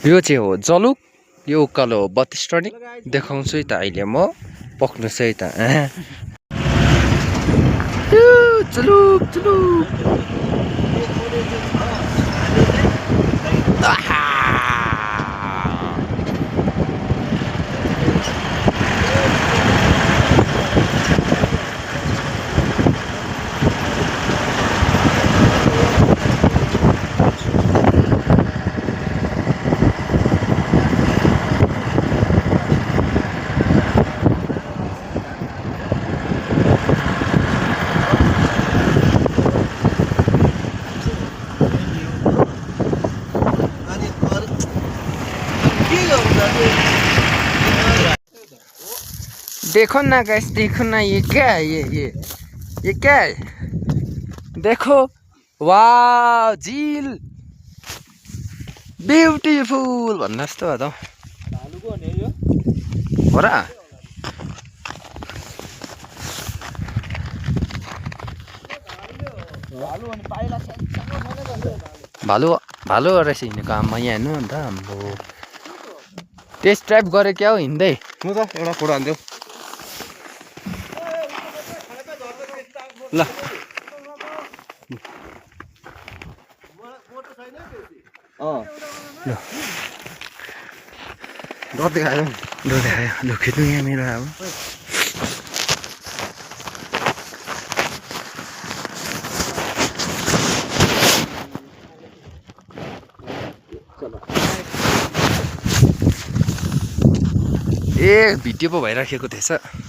यो चाहिँ हो जलुक, यो उकालो हो 32 टनिक। देखाउँछु है त अहिले म, पक्नुहोस् है त। जलुक जलुक देखो ना गाइस, देखो ना ये क्या है, ये क्या है, देखो। वाह झिल ब्युटिफुल भन्नु जस्तो हो त हो र। भालु भालु रहेछ हिँडेको आमा यहाँ हेर्नु अन्त हाम्रो टेस्ट ड्राइभ गरे क्या हो हिँड्दै। म त एउटा फोटो हान्थ्यो ल। डर देखायो लु खिच्नु यहाँ मेरो अब। ए भिडियो पो भइराखेको थिएछ।